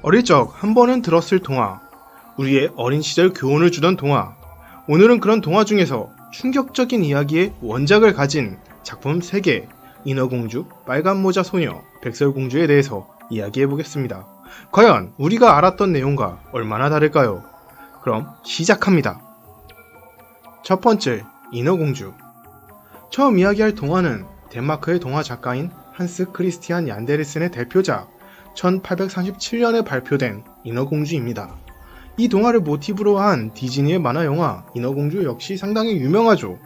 어릴 적 한 번은 들었을 동화, 우리의 어린 시절 교훈을 주던 동화. 오늘은 그런 동화 중에서 충격적인 이야기의 원작을 가진 작품 3개, 인어공주, 빨간모자 소녀, 백설공주에 대해서 이야기해보겠습니다. 과연 우리가 알았던 내용과 얼마나 다를까요? 그럼 시작합니다. 첫 번째, 인어공주. 처음 이야기할 동화는 덴마크의 동화 작가인 한스 크리스티안 얀데르센의 대표작 1837년에 발표된 인어공주입니다. 이 동화를 모티브로 한 디즈니의 만화영화 인어공주 역시 상당히 유명하죠.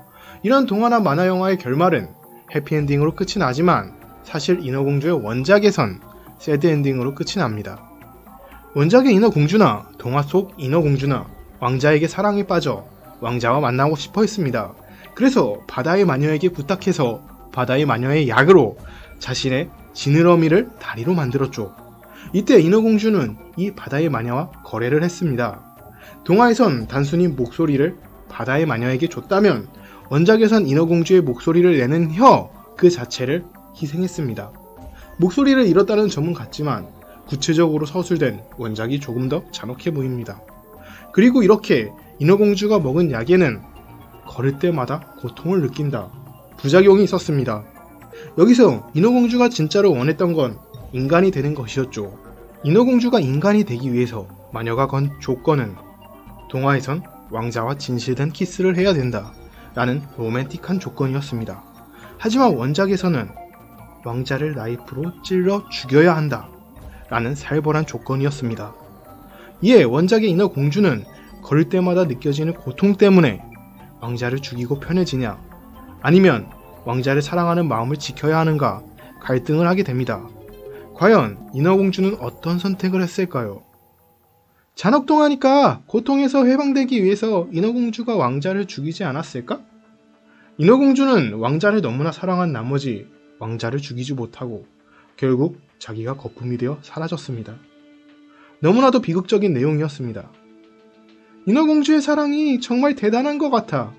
이런 동화나 만화영화의 결말은 해피엔딩으로 끝이 나지만 사실 인어공주의 원작에선 새드엔딩으로 끝이 납니다. 원작의 인어공주나 동화 속 인어공주나 왕자에게 사랑에 빠져 왕자와 만나고 싶어 했습니다. 그래서 바다의 마녀에게 부탁해서 바다의 마녀의 약으로 자신의 지느러미를 다리로 만들었죠. 이때 인어공주는 이 바다의 마녀와 거래를 했습니다. 동화에선 단순히 목소리를 바다의 마녀에게 줬다면 원작에선 인어공주의 목소리를 내는 혀 그 자체를 희생했습니다. 목소리를 잃었다는 점은 같지만 구체적으로 서술된 원작이 조금 더 잔혹해 보입니다. 그리고 이렇게 인어공주가 먹은 약에는 걸을 때마다 고통을 느낀다 부작용이 있었습니다. 여기서 인어공주가 진짜로 원했던 건 인간이 되는 것이었죠. 인어공주가 인간이 되기 위해서 마녀가 건 조건은 동화에선 왕자와 진실된 키스를 해야 된다 라는 로맨틱한 조건이었습니다. 하지만 원작에서는 왕자를 나이프로 찔러 죽여야 한다 라는 살벌한 조건이었습니다. 이에 원작의 인어공주는 걸을 때마다 느껴지는 고통 때문에 왕자를 죽이고 편해지냐 아니면 왕자를 사랑하는 마음을 지켜야 하는가 갈등을 하게 됩니다. 과연 인어공주는 어떤 선택을 했을까요? 잔혹동화니까 고통에서 해방되기 위해서 인어공주가 왕자를 죽이지 않았을까? 인어공주는 왕자를 너무나 사랑한 나머지 왕자를 죽이지 못하고 결국 자기가 거품이 되어 사라졌습니다. 너무나도 비극적인 내용이었습니다. 인어공주의 사랑이 정말 대단한 것 같아.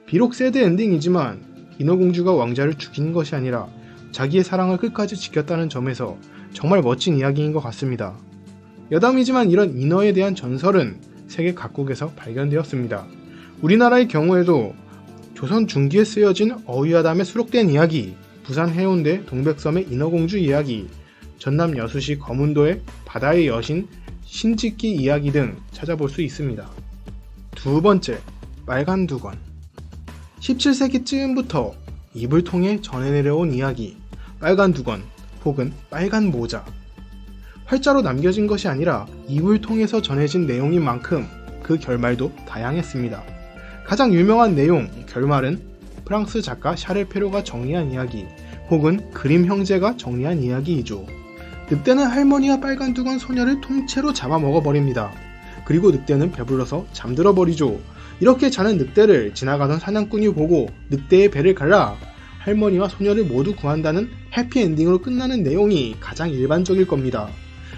비록 새드 엔딩이지만 인어공주가 왕자를 죽인 것이 아니라 자기의 사랑을 끝까지 지켰다는 점에서 정말 멋진 이야기인 것 같습니다. 여담이지만 이런 인어에 대한 전설은 세계 각국에서 발견되었습니다. 우리나라의 경우에도 조선 중기에 쓰여진 어휘야담에 수록된 이야기, 부산 해운대 동백섬의 인어공주 이야기, 전남 여수시 거문도의 바다의 여신 신짓기 이야기 등 찾아볼 수 있습니다. 두 번째, 빨간 두건. 17세기쯤부터 입을 통해 전해 내려온 이야기, 빨간 두건 혹은 빨간 모자. 활자로 남겨진 것이 아니라 입을 통해서 전해진 내용인 만큼 그 결말도 다양했습니다. 가장 유명한 내용, 결말은 프랑스 작가 샤를 페로가 정리한 이야기 혹은 그림 형제가 정리한 이야기이죠. 늑대는 할머니와 빨간 두건 소녀를 통째로 잡아먹어버립니다. 그리고 늑대는 배불러서 잠들어 버리죠. 이렇게 자는 늑대를 지나가던 사냥꾼이 보고 늑대의 배를 갈라 할머니와 소녀를 모두 구한다는 해피엔딩으로 끝나는 내용이 가장 일반적일 겁니다.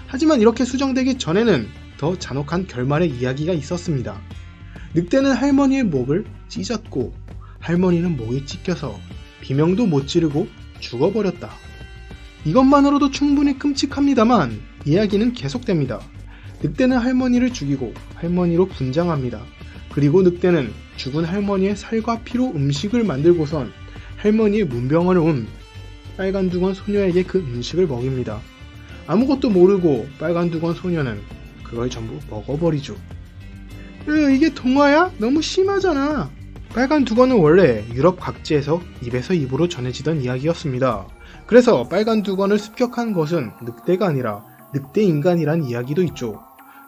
하지만 이렇게 수정되기 전에는 더 잔혹한 결말의 이야기가 있었습니다. 늑대는 할머니의 목을 찢었고 할머니는 목이 찢겨서 비명도 못 지르고 죽어버렸다. 이것만으로도 충분히 끔찍합니다만 이야기는 계속됩니다. 늑대는 할머니를 죽이고 할머니로 분장합니다. 그리고 늑대는 죽은 할머니의 살과 피로 음식을 만들고선 할머니의 문병을 온 빨간 두건 소녀에게 그 음식을 먹입니다. 아무것도 모르고 빨간 두건 소녀는 그걸 전부 먹어버리죠. 이게 동화야? 너무 심하잖아. 빨간 두건은 원래 유럽 각지에서 입에서 입으로 전해지던 이야기였습니다. 그래서 빨간 두건을 습격한 것은 늑대가 아니라 늑대 인간이란 이야기도 있죠.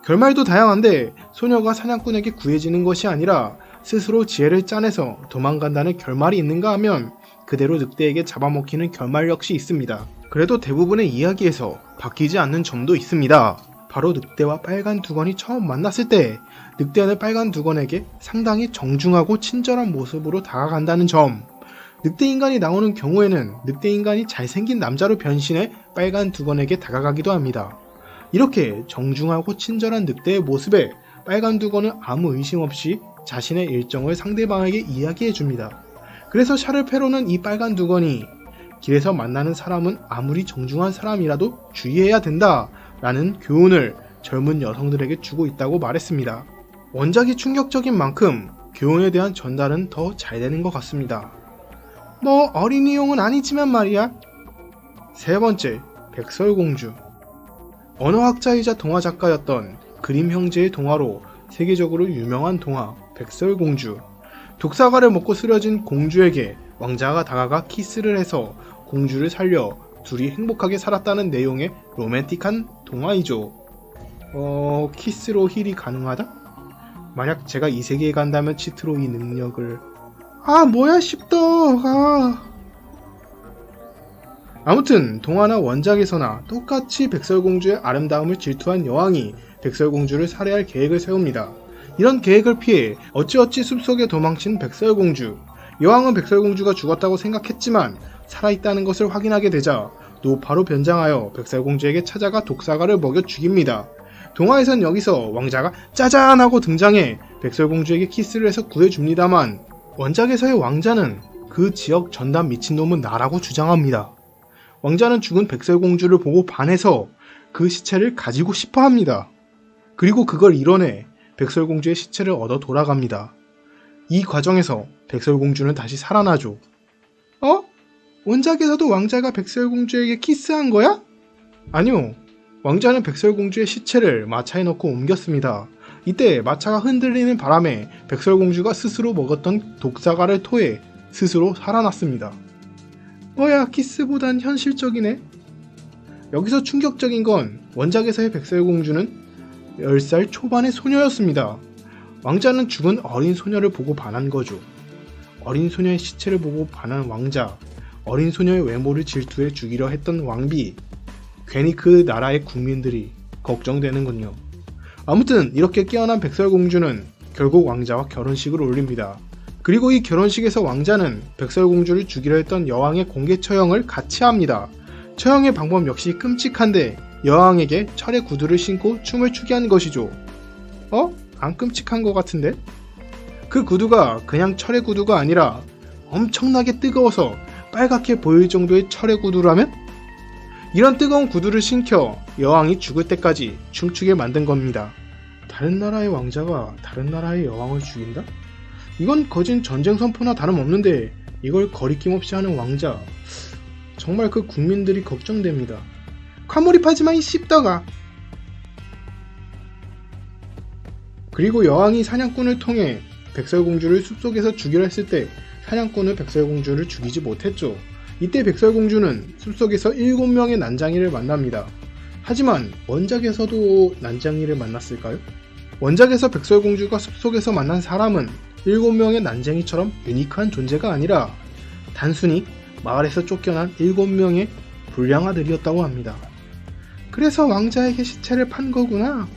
결말도 다양한데 소녀가 사냥꾼에게 구해지는 것이 아니라 스스로 지혜를 짜내서 도망간다는 결말이 있는가 하면 그대로 늑대에게 잡아먹히는 결말 역시 있습니다. 그래도 대부분의 이야기에서 바뀌지 않는 점도 있습니다. 바로 늑대와 빨간 두건이 처음 만났을 때 늑대는 빨간 두건에게 상당히 정중하고 친절한 모습으로 다가간다는 점. 늑대 인간이 나오는 경우에는 늑대 인간이 잘생긴 남자로 변신해 빨간 두건에게 다가가기도 합니다. 이렇게 정중하고 친절한 늑대의 모습에 빨간 두건은 아무 의심 없이 자신의 일정을 상대방에게 이야기해줍니다. 그래서 샤를 페로는 이 빨간 두건이 길에서 만나는 사람은 아무리 정중한 사람이라도 주의해야 된다 라는 교훈을 젊은 여성들에게 주고 있다고 말했습니다. 원작이 충격적인 만큼 교훈에 대한 전달은 더 잘 되는 것 같습니다. 뭐 어린이용은 아니지만 말이야. 세 번째, 백설공주. 언어학자이자 동화작가였던 그림 형제의 동화로 세계적으로 유명한 동화 백설공주. 독사과를 먹고 쓰러진 공주에게 왕자가 다가가 키스를 해서 공주를 살려 둘이 행복하게 살았다는 내용의 로맨틱한 동화이죠. 키스로 힐이 가능하다? 만약 제가 이 세계에 간다면 치트로 이 능력을... 뭐야 십덕. 아무튼 동화나 원작에서나 똑같이 백설공주의 아름다움을 질투한 여왕이 백설공주를 살해할 계획을 세웁니다. 이런 계획을 피해 어찌어찌 숲속에 도망친 백설공주. 여왕은 백설공주가 죽었다고 생각했지만 살아있다는 것을 확인하게 되자 노파로 변장하여 백설공주에게 찾아가 독사과를 먹여 죽입니다. 동화에선 여기서 왕자가 짜잔 하고 등장해 백설공주에게 키스를 해서 구해줍니다만 원작에서의 왕자는 그 지역 전담 미친놈은 나라고 주장합니다. 왕자는 죽은 백설공주를 보고 반해서 그 시체를 가지고 싶어 합니다. 그리고 그걸 이뤄내 백설공주의 시체를 얻어 돌아갑니다. 이 과정에서 백설공주는 다시 살아나죠. 원작에서도 왕자가 백설공주에게 키스한 거야? 아니요. 왕자는 백설공주의 시체를 마차에 넣고 옮겼습니다. 이때 마차가 흔들리는 바람에 백설공주가 스스로 먹었던 독사과를 토해 스스로 살아났습니다. 뭐야, 키스보단 현실적이네. 여기서 충격적인 건 원작에서의 백설공주는 10살 초반의 소녀였습니다. 왕자는 죽은 어린 소녀를 보고 반한 거죠. 어린 소녀의 시체를 보고 반한 왕자, 어린 소녀의 외모를 질투해 죽이려 했던 왕비, 괜히 그 나라의 국민들이 걱정되는군요. 아무튼 이렇게 깨어난 백설공주는 결국 왕자와 결혼식을 올립니다. 그리고 이 결혼식에서 왕자는 백설공주를 죽이려 했던 여왕의 공개 처형을 같이 합니다. 처형의 방법 역시 끔찍한데 여왕에게 철의 구두를 신고 춤을 추게 한 것이죠. 안 끔찍한 것 같은데? 그 구두가 그냥 철의 구두가 아니라 엄청나게 뜨거워서 빨갛게 보일 정도의 철의 구두라면? 이런 뜨거운 구두를 신겨 여왕이 죽을 때까지 춤추게 만든 겁니다. 다른 나라의 왕자가 다른 나라의 여왕을 죽인다? 이건 거진 전쟁 선포나 다름없는데 이걸 거리낌 없이 하는 왕자. 정말 그 국민들이 걱정됩니다. 과몰입하지마 이 씹덕아. 그리고 여왕이 사냥꾼을 통해 백설공주를 숲속에서 죽이려 했을 때 사냥꾼은 백설공주를 죽이지 못했죠. 이때 백설공주는 숲속에서 7명의 난장이를 만납니다. 하지만 원작에서도 난장이를 만났을까요? 원작에서 백설공주가 숲속에서 만난 사람은 7명의 난쟁이처럼 유니크한 존재가 아니라 단순히 마을에서 쫓겨난 7명의 불량아들이었다고 합니다. 그래서 왕자에게 시체를 판 거구나.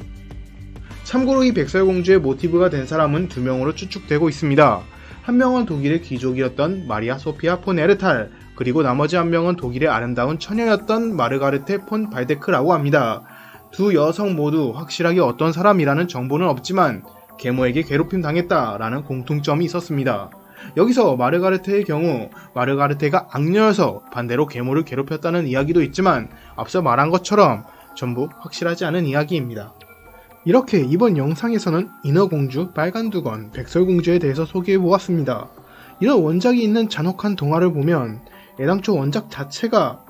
참고로 이 백설공주의 모티브가 된 사람은 2명으로 추측되고 있습니다. 한 명은 독일의 귀족이었던 마리아 소피아 폰 에르탈, 그리고 나머지 한 명은 독일의 아름다운 처녀였던 마르가르테 폰 발데크라고 합니다. 두 여성 모두 확실하게 어떤 사람이라는 정보는 없지만 계모에게 괴롭힘 당했다라는 공통점이 있었습니다. 여기서 마르가르테의 경우 마르가르테가 악녀여서 반대로 계모를 괴롭혔다는 이야기도 있지만 앞서 말한 것처럼 전부 확실하지 않은 이야기입니다. 이렇게 이번 영상에서는 인어공주, 빨간두건, 백설공주에 대해서 소개해보았습니다. 이런 원작이 있는 잔혹한 동화를 보면 애당초 원작 자체가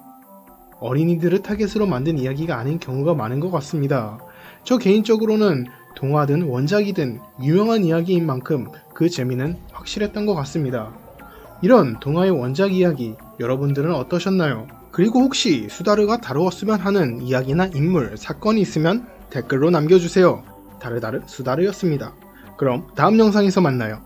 어린이들을 타겟으로 만든 이야기가 아닌 경우가 많은 것 같습니다. 저 개인적으로는 동화든 원작이든 유명한 이야기인 만큼 그 재미는 확실했던 것 같습니다. 이런 동화의 원작 이야기 여러분들은 어떠셨나요? 그리고 혹시 수다르가 다루었으면 하는 이야기나 인물, 사건이 있으면 댓글로 남겨주세요. 다르다르 수다르였습니다. 그럼 다음 영상에서 만나요.